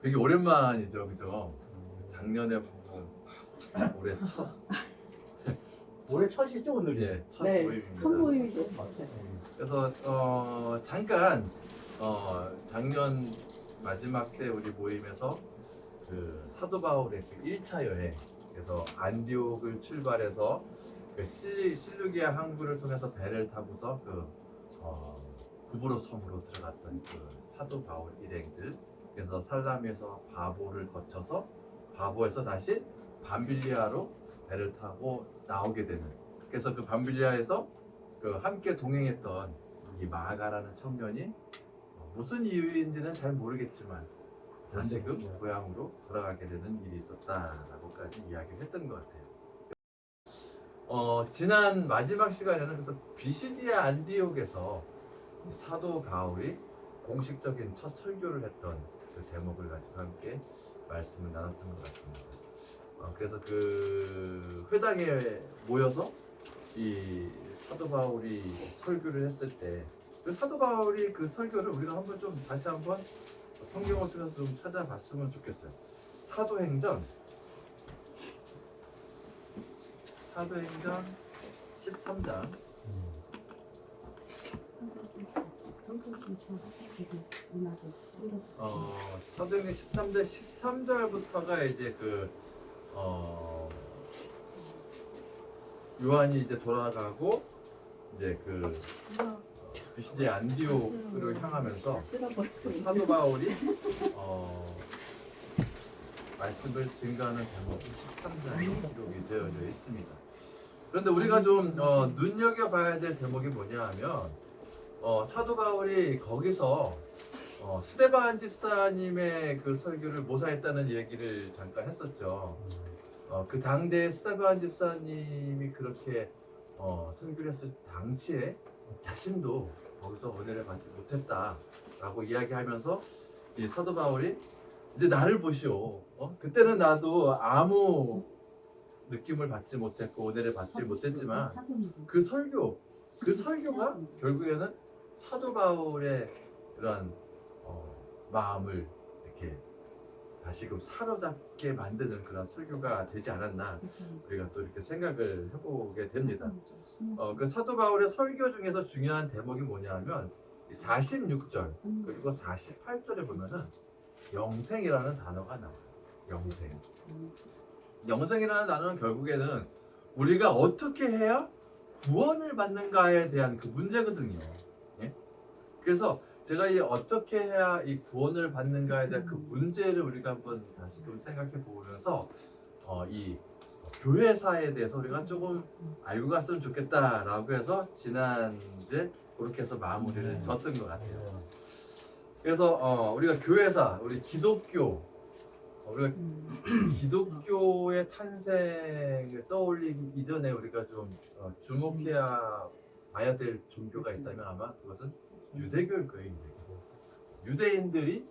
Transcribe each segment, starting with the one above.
되게 오랜만이죠, 그죠? 작년에 보고 올해 첫, 올해 첫이죠 오늘이? 예, 첫 네, 모임입니다. 첫 모임이 됐습니다. 그래서 잠깐 작년 마지막 때 우리 모임에서 그 사도 바울의 그 1차 여행, 그래서 안디옥을 출발해서 그 실루기아 항구를 통해서 배를 타고서 그 구브로 섬으로 들어갔던 그 사도 바울 일행들, 그래서 살라미에서 바보를 거쳐서 바보에서 다시 밤빌리아로 배를 타고 나오게 되는, 그래서 그 밤빌리아에서 그 함께 동행했던 이 마가라는 청년이 무슨 이유인지는 잘 모르겠지만 다시금 고향으로 돌아가게 되는 일이 있었다라고까지 이야기를 했던 것 같아요. 지난 마지막 시간에는 그래서 비시디아 안디옥에서 사도 바울이 공식적인 첫 설교를 했던 그 대목을 가지고 함께 말씀을 나눴던 것 같습니다. 그래서 그 회당에 모여서 이 사도 바울이 설교를 했을 때 그 사도 바울이 그 설교를 우리가 한번 좀 다시 한번 성경을 통해서 좀 찾아봤으면 좋겠어요. 사도행전 13장 사도행전 13장 13절부터가 이제 그 요한이 이제 돌아가고 이제 그 비시디아 안디옥으로 향하면서 사도 바울이 말씀을 증거하는 대목이 13장에 기록이 되어져 있습니다. 그런데 우리가 좀 눈여겨봐야 될 대목이 뭐냐 하면 사도 바울이 거기서 스데반 집사님의 그 설교를 모사했다는 얘기를 잠깐 했었죠. 그 당대에 스데반 집사님이 그렇게 설교를 했을 당시에 자신도 거기서 은혜를 받지 못했다라고 이야기하면서 이 사도 바울이 이제 나를 보시오. 그때는 나도 아무 느낌을 받지 못했고 은혜를 받지 못했지만 그 설교가 결국에는 사도 바울의 그런 마음을 이렇게 다시금 사로잡게 만드는 그런 설교가 되지 않았나, 우리가 또 이렇게 생각을 해보게 됩니다. 그 사도 바울의 설교 중에서 중요한 대목이 뭐냐면 46절 그리고 48절에 보면은 영생이라는 단어가 나와요. 영생이라는 단어는 결국에는 우리가 어떻게 해야 구원을 받는가에 대한 그 문제거든요. 예? 그래서 제가 이 어떻게 해야 이 구원을 받는가에 대한 그 문제를 우리가 한번 다시금 생각해 보면서 이 교회사에 대해서 우리가 조금 알고 갔으면 좋겠다라고 해서 지난주에 그렇게 해서 마무리를 졌던 것 같아요. 그래서 우리가 교회사, 우리 기독교, 우리가 기독교의 탄생을 떠올리기 이전에 우리가 좀 주목해야 봐야 될 종교가 있다면 아마 그것은 유대교일 거예요. 유대인들이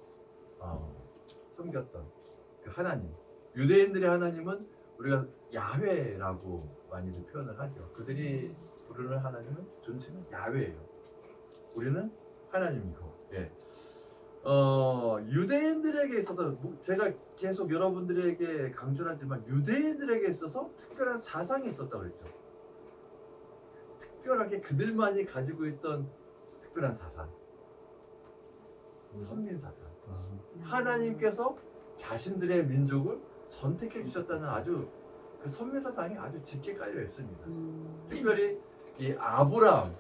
섬겼던 그 하나님, 유대인들의 하나님은 우리가 야훼라고 많이들 표현을 하죠. 그들이 부르는 하나님은 존칭은 야훼예요. 우리는 하나님이고, 예. 유대인들에게 있어서 제가 계속 여러분들에게 강조를 하지만 유대인들에게 있어서 특별한 사상이 있었다고 그랬죠. 특별하게 그들만이 가지고 있던 특별한 사상, 선민사상. 하나님께서 자신들의 민족을 선택해 주셨다는 아주 그 선민사상이 아주 짙게 깔려 있습니다. 특별히 이 아브라함은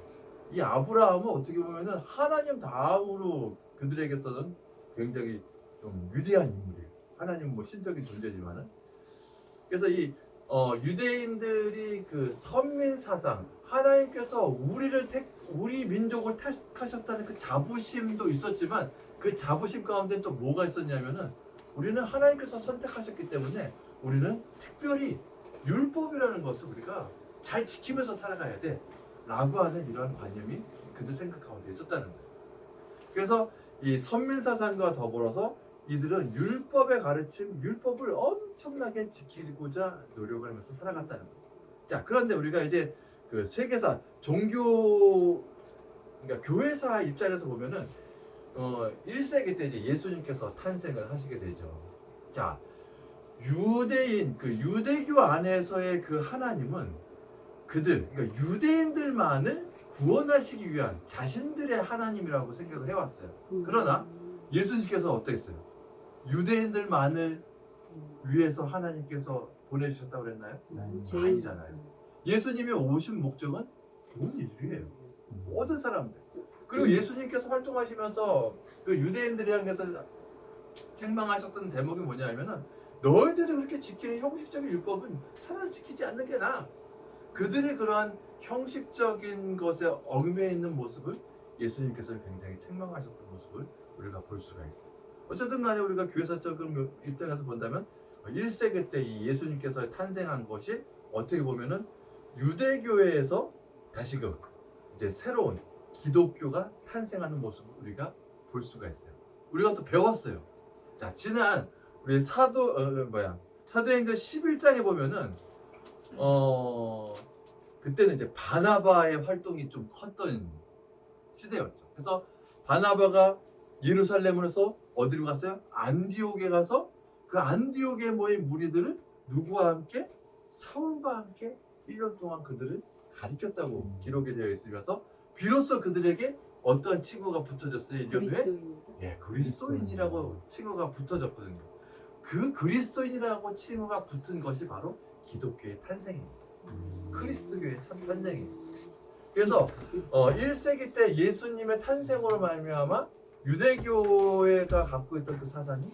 어떻게 보면은 하나님 다음으로 그들에게서는 굉장히 좀 위대한 인물이에요. 하나님 뭐 신적인 존재지만은. 그래서 이 유대인들이 그 선민 사상, 하나님께서 우리 민족을 택하셨다는 그 자부심도 있었지만 그 자부심 가운데 또 뭐가 있었냐면은 우리는 하나님께서 선택하셨기 때문에 우리는 특별히 율법이라는 것을 우리가 잘 지키면서 살아가야 돼 라고 하는 이러한 관념이 그들 생각 가운데 있었다는 거예요. 그래서 이 선민사상과 더불어서 이들은 율법의 가르침, 율법을 엄청나게 지키고자 노력을 하면서 살아갔다는 거예요. 자, 그런데 우리가 이제 그 세계사, 종교, 그러니까 교회사 입장에서 보면은 1세기 때 이제 예수님께서 탄생을 하시게 되죠. 자, 유대인 그 유대교 안에서의 그 하나님은 그러니까 유대인들만을 구원하시기 위한 자신들의 하나님이라고 생각을 해왔어요. 그러나 예수님께서 어땠어요? 유대인들만을 위해서 하나님께서 보내주셨다고 그랬나요? 아니잖아요. 예수님이 오신 목적은 온 인류예요. 모든 사람들. 그리고 예수님께서 활동하시면서 그 유대인들을 향해서 책망하셨던 대목이 뭐냐면은 너희들이 그렇게 지키는 형식적인 율법은 차라리 지키지 않는 게 나아. 그들의 그러한 형식적인 것에 얽매여 있는 모습을 예수님께서 굉장히 책망하셨던 모습을 우리가 볼 수가 있어요. 어쨌든 간에 우리가 교회사적인 입장에서 본다면 1세기 때 이 예수님께서 탄생한 것이 어떻게 보면은 유대교회에서 다시금 이제 새로운 기독교가 탄생하는 모습을 우리가 볼 수가 있어요. 우리가 또 배웠어요. 자, 지난 우리 사도행전 11장에 보면은 그때는 이제 바나바의 활동이 좀 컸던 시대였죠. 그래서 바나바가 예루살렘으로서 어디로 갔어요? 안디옥에 가서 그 안디옥에 모인 무리들을 누구와 함께? 사울과 함께 1년 동안 그들을 가리켰다고 기록이 되어 있으면서 비로소 그들에게 어떤 칭호가 붙어졌어요? 1년 후에? 예, 그리스도인이라고 칭호가 붙어졌거든요. 그 그리스도인이라고 칭호가 붙은 것이 바로 기독교의 탄생입니다. 그리스도교의 탄생입니다. 그래서 1세기 때 예수님의 탄생으로 말미암아 유대교회가 갖고 있던 그 사상이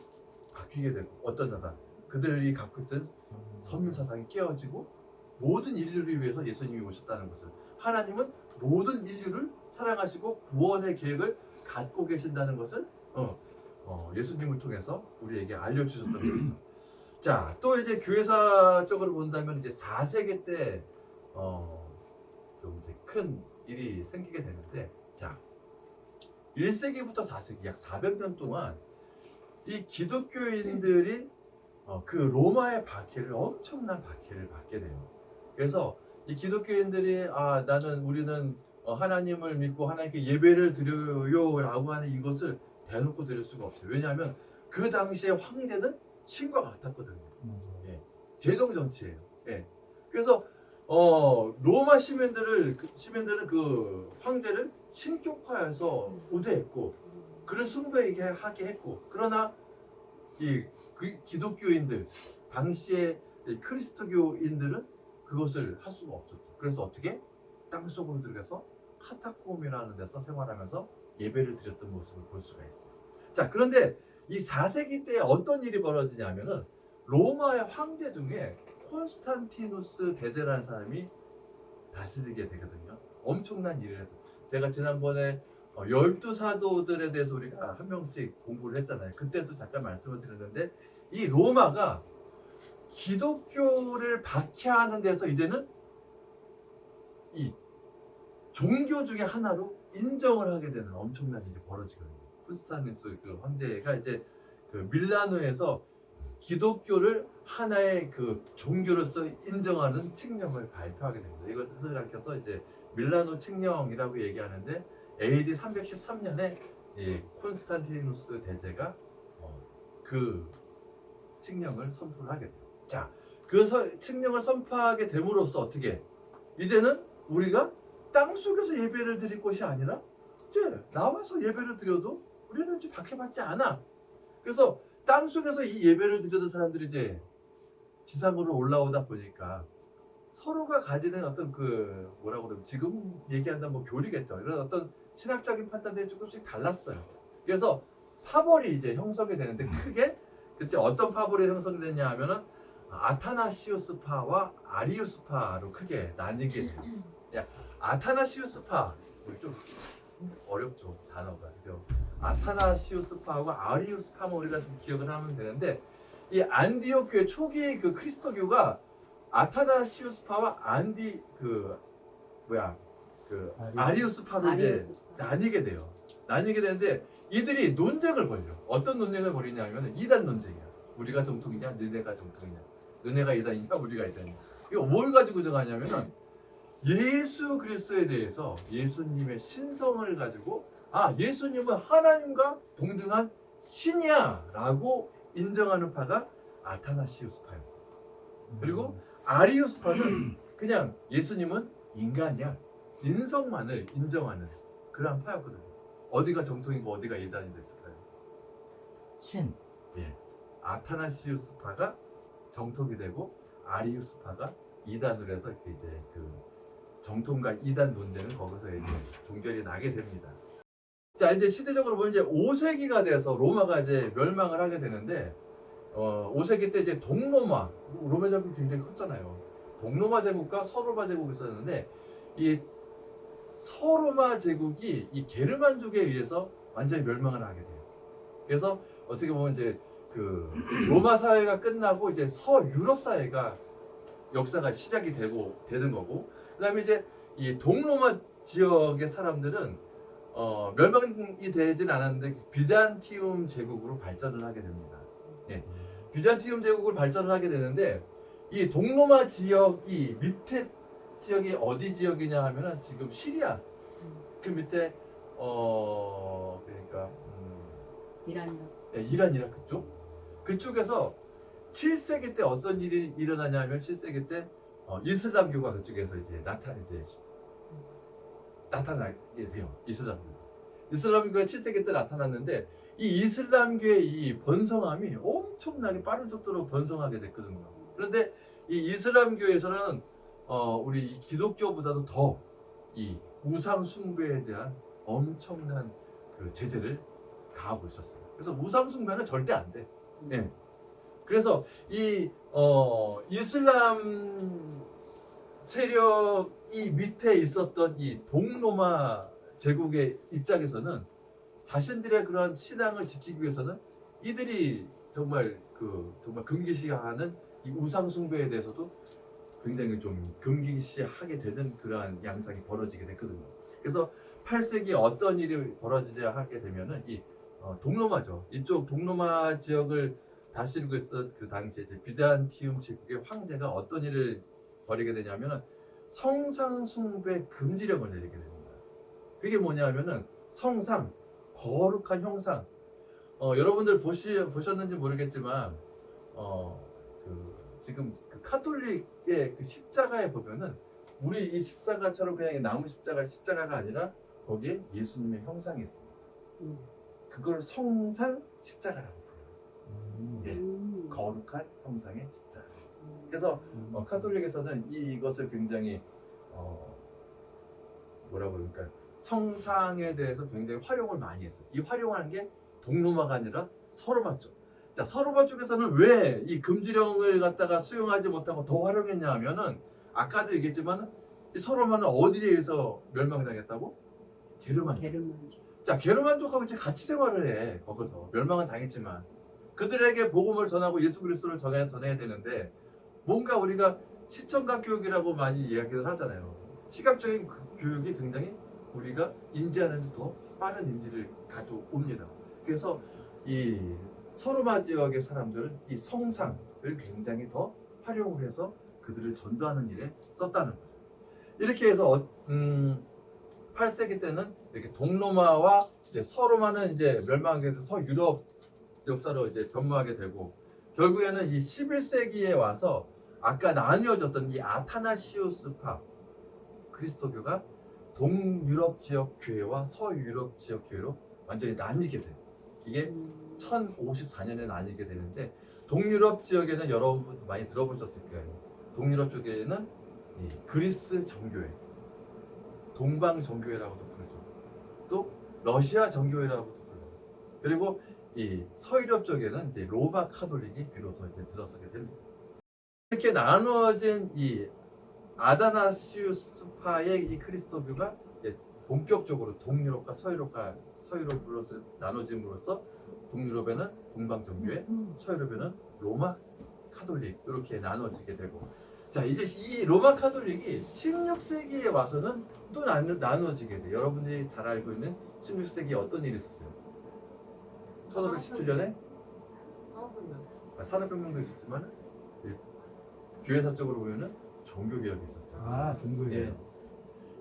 바뀌게 되고, 어떤 사상? 그들이 갖고 있던 선민 사상이 깨어지고 모든 인류를 위해서 예수님이 오셨다는 것을, 하나님은 모든 인류를 사랑하시고 구원의 계획을 갖고 계신다는 것을 예수님을 통해서 우리에게 알려주셨던 것이죠. 자, 또 이제 교회사적으로 본다면 이제 4세기 때 좀 이제 큰 일이 생기게 되는데, 자, 1세기부터 4세기 약 400년 동안 이 기독교인들이 그 로마의 박해를, 엄청난 박해를 받게 돼요. 그래서 이 기독교인들이 우리는 하나님을 믿고 하나님께 예배를 드려요라고 하는 이것을 대놓고 드릴 수가 없어요. 왜냐하면 그 당시에 황제는 신과 같았거든요. 예, 제정 정치예요. 예. 그래서 로마 시민들은 그 황제를 신격화해서 우대했고 그를 숭배하게 했고, 그러나 이 기독교인들, 당시의 크리스토교인들은 그것을 할 수가 없었죠. 그래서 어떻게? 땅속으로 들어가서 카타콤이라는 데서 생활하면서 예배를 드렸던 모습을 볼 수가 있어요. 자, 그런데 이 4세기 때 어떤 일이 벌어지냐면은 로마의 황제 중에 콘스탄티누스 대제라는 사람이 다스리게 되거든요. 엄청난 일을 해서, 제가 지난번에 12사도들에 대해서 우리가 한 명씩 공부를 했잖아요. 그때도 잠깐 말씀을 드렸는데, 이 로마가 기독교를 박해하는 데서 이제는 이 종교 중에 하나로 인정을 하게 되는 엄청난 일이 벌어지거든요. 콘스탄티누스 그 황제가 이제 그 밀라노에서 기독교를 하나의 그 종교로서 인정하는 칙령을 발표하게 됩니다. 이것을 가리켜서 이제 밀라노 칙령이라고 얘기하는데, AD 313년에 콘스탄티누스 대제가 그 칙령을 선포를 하게 돼요. 자, 그 칙령을 선포하게 됨으로써 어떻게? 이제는 우리가 땅 속에서 예배를 드릴 것이 아니라 이제 나와서 예배를 드려도 우리는 이제 박해받지 않아. 그래서 땅 속에서 이 예배를 드리던 사람들이 이제 지상으로 올라오다 보니까 서로가 가지는 어떤 그 뭐라고 그러면 지금 얘기한다면 뭐 교리겠죠. 이런 어떤 신학적인 판단들이 조금씩 달랐어요. 그래서 파벌이 이제 형성이 되는데, 크게 그때 어떤 파벌이 형성이 됐냐 하면은 아타나시우스파와 아리우스파로 크게 나뉘게 돼요. 아타나시우스파, 좀 어렵죠 단어가. 그죠? 아타나시우스파하고 아리우스파만 우리가 좀 기억을 하면 되는데, 이 안디옥 교회 초기 그 그리스도교가 아타나시우스파와 아리우스파로 이제 나뉘게 돼요. 나뉘게 되는데, 이들이 논쟁을 벌여. 어떤 논쟁을 벌이냐면 이단 논쟁이야. 우리가 정통이냐, 너네가 정통이냐, 너네가 이단이냐, 우리가 이단이냐. 이거 뭘 가지고 정하냐면은 예수 그리스도에 대해서 예수님의 신성을 가지고 예수님은 하나님과 동등한 신이야라고 인정하는 파가 아타나시우스파였어요. 그리고 아리우스파는 그냥 예수님은 인간이야, 인성만을 인정하는 그런 파였거든요. 어디가 정통이고 어디가 이단이 됐을까요? 신. 예, 아타나시우스파가 정통이 되고 아리우스파가 이단으로 해서 이제 그 정통과 이단 논쟁은 거기서 이제 종결이 나게 됩니다. 자, 이제 시대적으로 보면 이제 5세기가 돼서 로마가 이제 멸망을 하게 되는데 5세기 때 이제 동로마, 로마 제국이 굉장히 컸잖아요. 동로마 제국과 서로마 제국이 있었는데 이 서로마 제국이 이 게르만족에 의해서 완전히 멸망을 하게 돼요. 그래서 어떻게 보면 이제 그 로마 사회가 끝나고 이제 서유럽 사회가 역사가 시작이 되는 거고, 그다음에 이제 이 동로마 지역의 사람들은 멸망이 되진 않았는데 비잔티움 제국으로 발전을 하게 됩니다. 예. 비잔티움 제국을 발전을 하게 되는데 이 동로마 지역이 밑에 지역이 어디 지역이냐 하면은 지금 시리아 그 밑에 그러니까 이란 이라크 쪽 그쪽에서 7세기 때 어떤 일이 일어나냐면 7세기 때 이슬람교가 그쪽에서 이제 나타나게 돼요. 이슬람교가 7세기 때 나타났는데 이 이슬람교의 이 번성함이 엄청나게 빠른 속도로 번성하게 됐거든요. 그런데 이 이슬람교에서는 우리 기독교보다도 더 이 우상 숭배에 대한 엄청난 그 제재를 가하고 있었어요. 그래서 우상 숭배는 절대 안 돼. 예. 그래서 이 이슬람 세력이 밑에 있었던 이 동로마 제국의 입장에서는 자신들의 그런 신앙을 지키기 위해서는 이들이 정말 금기시하는 이 우상 숭배에 대해서도 굉장히 좀 금기시하게 되는 그러한 양상이 벌어지게 됐거든요. 그래서 8세기에 어떤 일이 벌어지자 하게 되면은 이 동로마죠. 이쪽 동로마 지역을 다스리고 있었던 그 당시에 이제 비잔티움 제국의 황제가 어떤 일을 벌이게 되냐면은 성상 숭배 금지령을 내리게 됩니다. 그게 뭐냐면은 성상, 거룩한 형상. 여러분들 보셨는지 모르겠지만 지금 그 카톨릭의 그 십자가에 보면은 우리 이 십자가처럼 그냥 나무 십자가가 아니라 거기에 예수님의 형상이 있습니다. 그걸 성상 십자가라고 불러요. 예, 거룩한 형상의 십자가. 그래서 카톨릭에서는 이것을 굉장히 뭐라고 그러니까 성상에 대해서 굉장히 활용을 많이 했어요. 이 활용하는 게 동로마가 아니라 서로마 쪽. 자, 서로마 쪽에서는 왜 이 금지령을 갖다가 수용하지 못하고 더 활용했냐 하면은 아까도 얘기했지만 이 서로마는 어디에 의해서 멸망당했다고? 게르만족. 자, 게르만족하고 이제 같이 생활을 해. 거기서 멸망은 당했지만 그들에게 복음을 전하고 예수 그리스도를 전해야 되는데 뭔가 우리가 시청각 교육이라고 많이 이야기를 하잖아요. 시각적인 교육이 굉장히 우리가 인지하는 더 빠른 인지를 가져옵니다. 그래서 이 서로마 지역의 사람들은 이 성상을 굉장히 더 활용을 해서 그들을 전도하는 일에 썼다는 거죠. 이렇게 해서 8세기 때는 이렇게 동로마와 이제 서로마는 이제 멸망하게 돼서 서유럽 역사로 이제 변모하게 되고 결국에는 이 11세기에 와서 아까 나뉘어졌던 이 아타나시우스파 그리스도교가 동유럽 지역 교회와 서유럽 지역 교회로 완전히 나뉘게 돼요. 이게 1054년에 나뉘게 되는데 동유럽 지역에는 여러분도 많이 들어보셨을 거예요. 동유럽 쪽에는 이 그리스 정교회, 동방 정교회라고도 부르죠. 또 러시아 정교회라고도 부르죠. 그리고 이 서유럽 쪽에는 이제 로마 카톨릭이 비로소 이제 들어서게 됩니다. 이렇게 나누어진 이 아다나시우스파의 이 그리스도교가 이제 본격적으로 동유럽과 서유럽으로 나눠짐으로써 동유럽에는 동방 정교회, 서유럽에는 로마 카톨릭 이렇게 나눠지게 되고, 자 이제 이 로마 카톨릭이 16세기에 와서는 또 나누어지게 돼. 여러분들이 잘 알고 있는 16세기에 어떤 일이 있었어요? 1517년에 산업혁명도 있었지만 교회사 쪽으로 보면은 종교개혁이 있었죠. 종교개혁.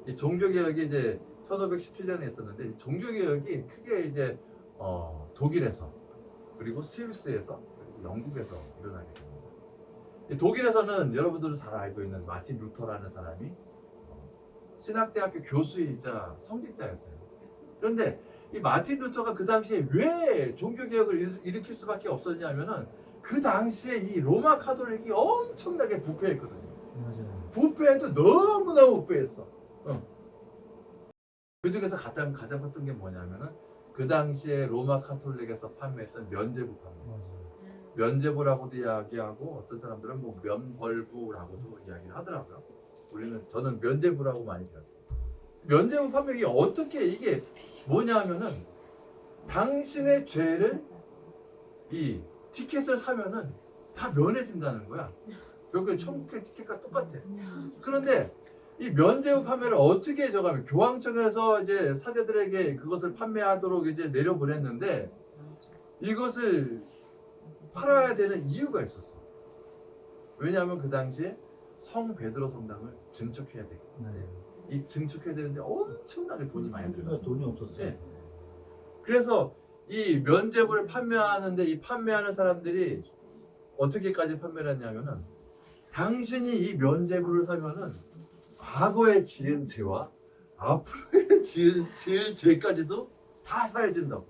이 종교개혁이 이제 1517년에 있었는데 이 종교개혁이 크게 이제 독일에서 그리고 스위스에서 그리고 영국에서 일어나게 됩니다. 이 독일에서는 여러분들은 잘 알고 있는 마틴 루터라는 사람이 신학대학교 교수이자 성직자였어요. 그런데 이 마틴 루터가 그 당시에 왜 종교개혁을 일으킬 수밖에 없었냐면은 그 당시에 이 로마 카톨릭이 엄청나게 부패했거든요. 맞아요. 부패해도 너무너무 부패했어. 그 중에서 가장 컸던 게 뭐냐면은 그 당시에 로마 카톨릭에서 판매했던 면죄부 판매. 맞아요. 면죄부라고도 이야기하고 어떤 사람들은 뭐 면벌부라고도 이야기를 하더라고요. 저는 면죄부라고 많이 들었어요. 면죄부 판매가 어떻게 이게 뭐냐면은 당신의 죄를 이 티켓을 사면은 다 면해진다는 거야. 결국에 천국의 티켓과 똑같아. 그런데 이 면죄부 판매를 어떻게 해줘가면 교황청에서 이제 사제들에게 그것을 판매하도록 이제 내려보냈는데 이것을 팔아야 되는 이유가 있었어. 왜냐하면 그 당시에 성 베드로 성당을 증축해야 되거든. 네. 이 증축해야 되는데 엄청나게 돈이 많이 들어요. 돈이 없었어요. 네. 그래서 이 면죄부를 판매하는데 이 판매하는 사람들이 어떻게까지 판매를 했냐면은 당신이 이 면죄부를 사면은 과거에 지은 죄와 앞으로에 지을 죄까지도 다 사해진다고.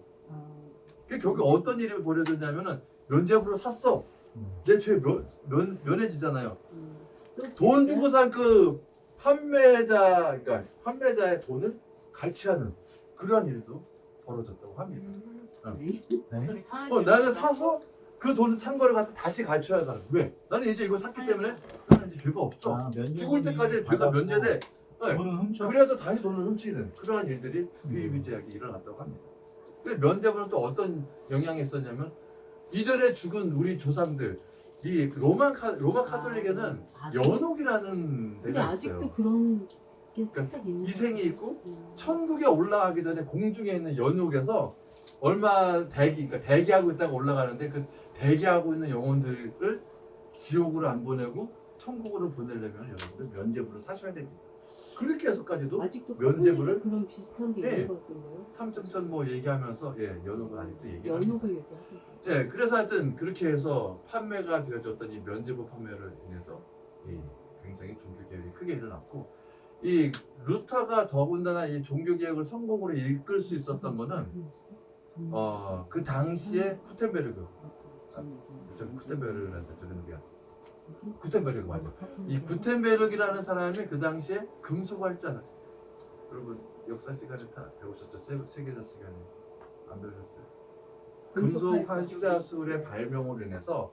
그게 결국 어떤 일이 벌어졌냐면은 면죄부를 샀어. 내 죄 면해지잖아요. 돈 주고 산 그 그러니까 판매자의 돈을 갈취하는 그러한 일도 벌어졌다고 합니다. 네? 나는 사서 그 돈을 산 거를 갖다 다시 갈취하는 왜? 나는 이제 이거 샀기 때문에 나는 이제 죄가 없어. 죽을 때까지 죄가 면제돼. 네. 돈을 훔쳐. 그래서 다시 돈을 훔치는 그러한 일들이 비일비재하게 일어났다고 합니다. 근데 면죄부는 또 어떤 영향이 있었냐면 이전에 죽은 우리 조상들 이 로마 카톨릭에는 연옥이라는 근데 데가 아직도 있어요. 그런 게 살짝 있는 이생이 거예요. 있고 천국에 올라가기 전에 공중에 있는 연옥에서 얼마 그러니까 대기하고 있다가 올라가는데 그 대기하고 있는 영혼들을 지옥으로 안 보내고 천국으로 보내려면 여러분들 면죄부를 사셔야 됩니다. 그렇게 해서까지도 아직도 면죄부를 그런 비슷한 게 네. 있는 것 같은데요. 삼점천 뭐 얘기하면서 연옥은 아직도 얘기합니다. 연옥을 얘기하고. 예, 그래서 하여튼 그렇게 해서 판매가 되어졌던 이 면죄부 판매를 인해서 굉장히 종교개혁이 크게 일어났고 이 루터가 더군다나 이 종교개혁을 성공으로 이끌 수 있었던 거는 그 당시에 구텐베르그 구텐베르그란다 저기 누구야 구텐베르그 맞아. 이 구텐베르그라는 사람이 그 당시에 금속활자 여러분 역사 시간에 다 배우셨죠? 세계사 시간에 안 배우셨어요? 금속활자술의 발명으로 인해서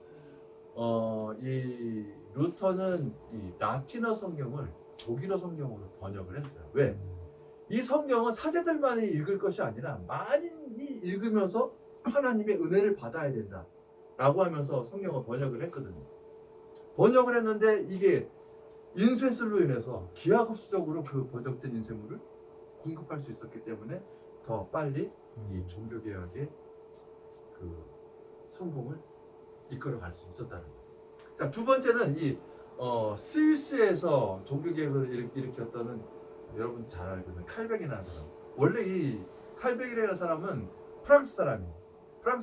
이 루터는 이 라틴어 성경을 독일어 성경으로 번역을 했어요. 왜? 이 성경은 사제들만이 읽을 것이 아니라 만인이 읽으면서 하나님의 은혜를 받아야 된다 라고 하면서 성경을 번역을 했거든요. 번역을 했는데 이게 인쇄술로 인해서 기하급수적으로 그 번역된 인쇄물을 공급할 수 있었기 때문에 더 빨리 이 종교개혁의 그 성공을 이끌어갈 수 있었다는 거예요. 자, 두 번째는 이 스위스에서 종교개혁을 일으켰던 여러분 잘 알고 있는 칼뱅이라는 사람. 원래 이 칼뱅이라는 사람은 프랑스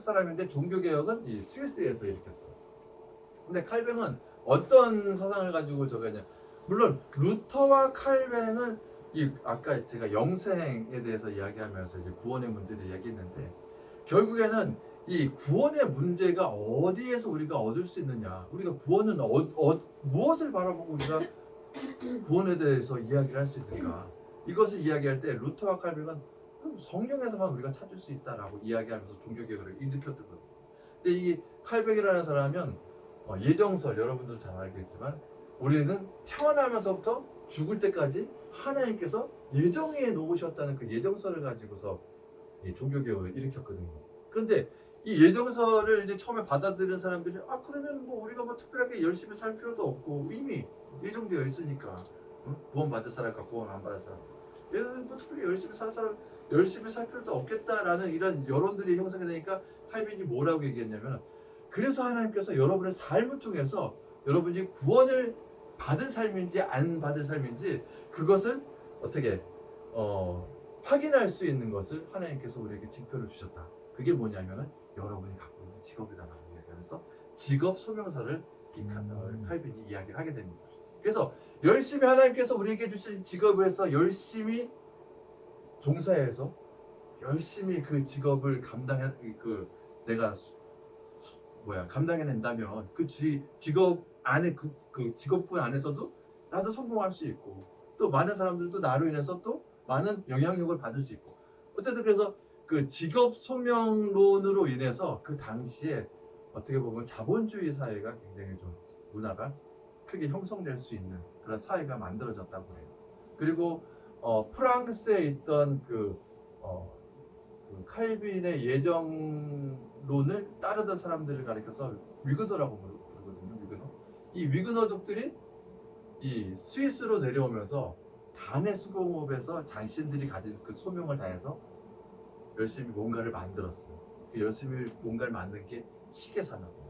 사람인데 종교개혁은 이 스위스에서 일으켰어. 근데 칼뱅은 어떤 사상을 가지고 저거냐? 물론 루터와 칼뱅은 이 아까 제가 영생에 대해서 이야기하면서 이제 구원의 문제를 이야기했는데 결국에는 이 구원의 문제가 어디에서 우리가 얻을 수 있느냐? 우리가 구원은 무엇을 바라보고 우리가 구원에 대해서 이야기를 할 수 있는가? 이것을 이야기할 때 루터와 칼뱅은 성경에서만 우리가 찾을 수 있다라고 이야기하면서 종교개혁을 일으켰거든요. 근데 이 칼뱅이라는 사람은 예정설 여러분도 잘 알겠지만 우리는 태어나면서부터 죽을 때까지 하나님께서 예정해 놓으셨다는 그 예정설을 가지고서 이 종교개혁을 일으켰거든요. 그런데 이 예정설을 이제 처음에 받아들인 사람들이 그러면 뭐 우리가 뭐 특별하게 열심히 살 필요도 없고 이미 예정되어 있으니까 구원 받을 사람과 구원 안 받을 사람 뭐 특별히 열심히 살 사람 열심히 살 필요도 없겠다라는 이런 여론들이 형성이 되니까 칼빈이 뭐라고 얘기했냐면 그래서 하나님께서 여러분의 삶을 통해서 여러분이 구원을 받은 삶인지 안 받은 삶인지 그것을 어떻게 확인할 수 있는 것을 하나님께서 우리에게 징표를 주셨다. 그게 뭐냐면은 여러분이 갖고 있는 직업이다라고 얘기하면서 직업 소명서를 칼빈이 이야기를 하게 됩니다. 그래서 열심히 하나님께서 우리에게 주신 직업에서 열심히 종사해서 열심히 그 직업을 내가 감당해낸다면 그 직업 안에 그 직업군 안에서도 나도 성공할 수 있고 또 많은 사람들도 나로 인해서 또 많은 영향력을 받을 수 있고 어쨌든 그래서 그 직업 소명론으로 인해서 그 당시에 어떻게 보면 자본주의 사회가 굉장히 좀 문화가 크게 형성될 수 있는 그런 사회가 만들어졌다고 해요. 그리고 프랑스에 있던 그 칼빈의 예정론을 따르던 사람들을 가리켜서 위그너라고 부르거든요. 위그너. 이 위그너족들이 이 스위스로 내려오면서 단의 수공업에서 자신들이 가진 그 소명을 다해서 열심히 뭔가를 만들었어요. 그 열심히 뭔가를 만든 게 시계 산업이에요.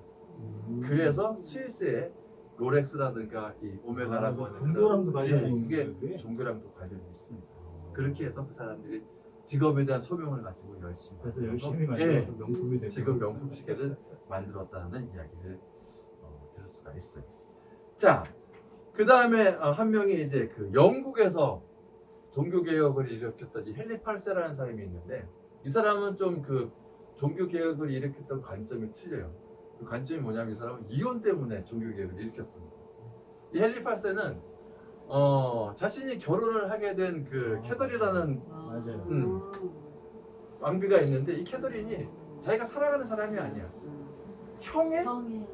그래서 스위스에 롤렉스라든가 이 오메가라고 하는 종교랑도 관련이 있는 그게 거예요? 종교랑도 관련이 있습니다. 그렇게 해서 그 사람들이 직업에 대한 소명을 가지고 열심히 그래서 만들어서, 열심히 만들어서 명품이 되고 지금 명품 시계를 만들었다는 이야기를 들을 수가 있어요. 자, 그 다음에 한 명이 이제 그 영국에서 종교 개혁을 일으켰던 이 헨리 팔세라는 사람이 있는데 이 사람은 좀 그 종교 개혁을 일으켰던 관점이 틀려요. 그 관점이 뭐냐면 이 사람은 이혼 때문에 종교 개혁을 일으켰습니다. 이 헨리 팔세는 자신이 결혼을 하게 된 그 캐덜이라는 맞아요. 왕비가 있는데 이 캐더린이 자기가 사랑하는 사람이 아니야. 형의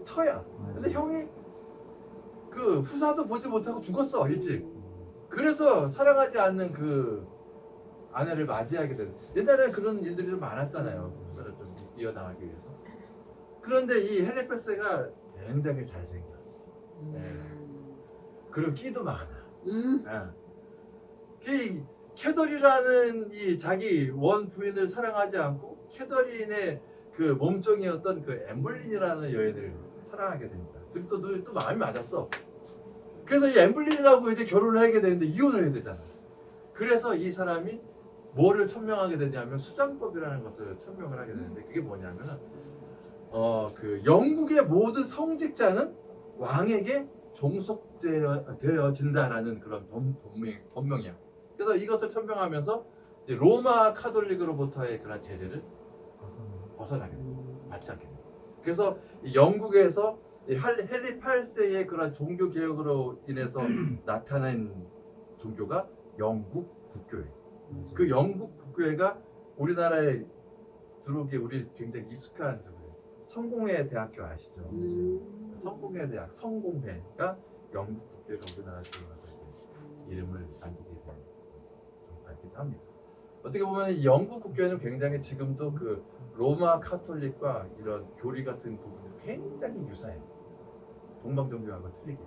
처야. 근데 형이 그 후사도 보지 못하고 죽었어 일찍. 그래서 사랑하지 않는 그 아내를 맞이하게 되는. 옛날에는 그런 일들이 좀 많았잖아요. 후사를 좀 이어나가기 위해서. 그런데 이 헨리 팔세가 굉장히 잘생겼어. 그리고 끼도 많아. 이 캐더린이라는 이 자기 원 부인을 사랑하지 않고 캐더린의 그 몸종이었던 그 엠블린이라는 여인을 사랑하게 됩니다. 둘이 또 마음이 맞았어. 그래서 이 엠블린이라고 이제 결혼을 하게 되는데 이혼을 해야 되잖아. 그래서 이 사람이 뭐를 천명하게 되냐면 수장법이라는 것을 천명을 하게 되는데 그게 뭐냐면은 그 영국의 모든 성직자는 왕에게 종속되어진다라는 그런 법명이야. 그래서 이것을 천명하면서 이제 로마 카톨릭으로부터의 그런 제재를 벗어나게 됩니다. 받지 않게 됩니다. 그래서 이 영국에서 이 헨리 8세의 그런 종교 개혁으로 인해서 나타난 종교가 영국 국교회. 그 영국 국교회가 우리나라에 들어오기에 우리 굉장히 익숙한 성공회 대학교 아시죠? 성공회 대학 성공회가 영국 국교회가 우리나라에 들어와서 이름을 남기게 된 종교이기도 합니다. 어떻게 보면 이 영국 국교회는 굉장히 지금도 그 로마 카톨릭과 이런 교리 같은 부분이 굉장히 유사해요. 동방 종교하고 틀리게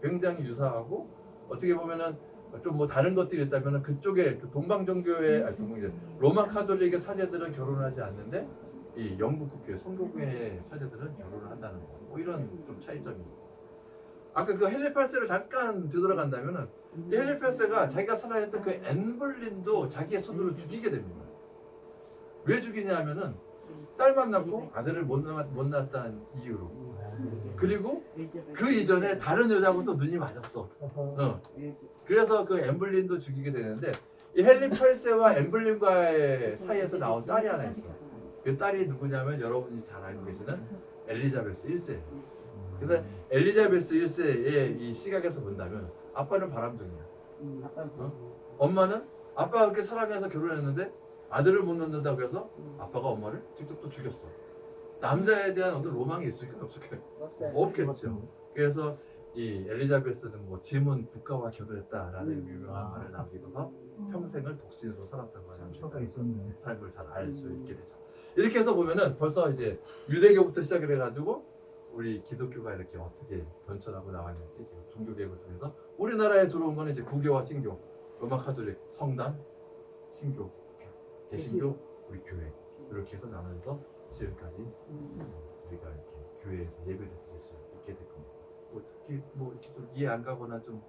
굉장히 유사하고 어떻게 보면은 좀 뭐 다른 것들이 있다면은 그쪽에 그 동방 종교의 로마 카톨릭의 사제들은 결혼하지 않는데 이 영국 국교회 성교구의 사제들은 결혼을 한다는 거. 뭐 이런 좀 차이점입니다. 아까 그 헨리 8세를 잠깐 되돌아간다면은 이 헨리 8세가 자기가 사랑했던 그 앤블린도 자기의 손으로 죽이게 됩니다. 왜 죽이냐면은 딸만 낳고 아들을 못 낳았다는 이유로. 그리고 그 이전에 다른 여자하고 또 눈이 맞았어. 그래서 그 엠블린도 죽이게 되는데 이 헨리 8세와 엠블린과의 사이에서 나온 딸이 하나 있어. 그 딸이 누구냐면 여러분이 잘 알고 계시는 엘리자베스 1세. 그래서 엘리자베스 1세의 이 시각에서 본다면 아빠는 바람둥이야. 엄마는 아빠가 그렇게 사랑해서 결혼했는데 아들을 못 낳는다고 해서 아빠가 엄마를 직접 또 죽였어. 남자에 대한 어떤 로망이 있을까요? 없을까요? 없겠죠. 그래서 이 엘리자베스는 뭐 짐은 국가와 결혼했다라는 유명한 말을 남기고서 평생을 독신으로 살았다고 하는 삶을 잘 알 수 있게 되죠. 이렇게 해서 보면은 벌써 이제 유대교부터 시작을 해가지고 우리 기독교가 이렇게 어떻게 변천하고 나왔는지 종교 개혁을 통해서 우리나라에 들어온 거는 이제 구교와 신교, 로마 카톨릭, 성당, 신교, 개신교, 우리 교회 이렇게 해서 나눠서 지금까지 우리가 이렇게 교회에서 예배를 드릴 수 있게 될 겁니다. 뭐 특히 뭐 이렇게 좀 이해 안 가거나 좀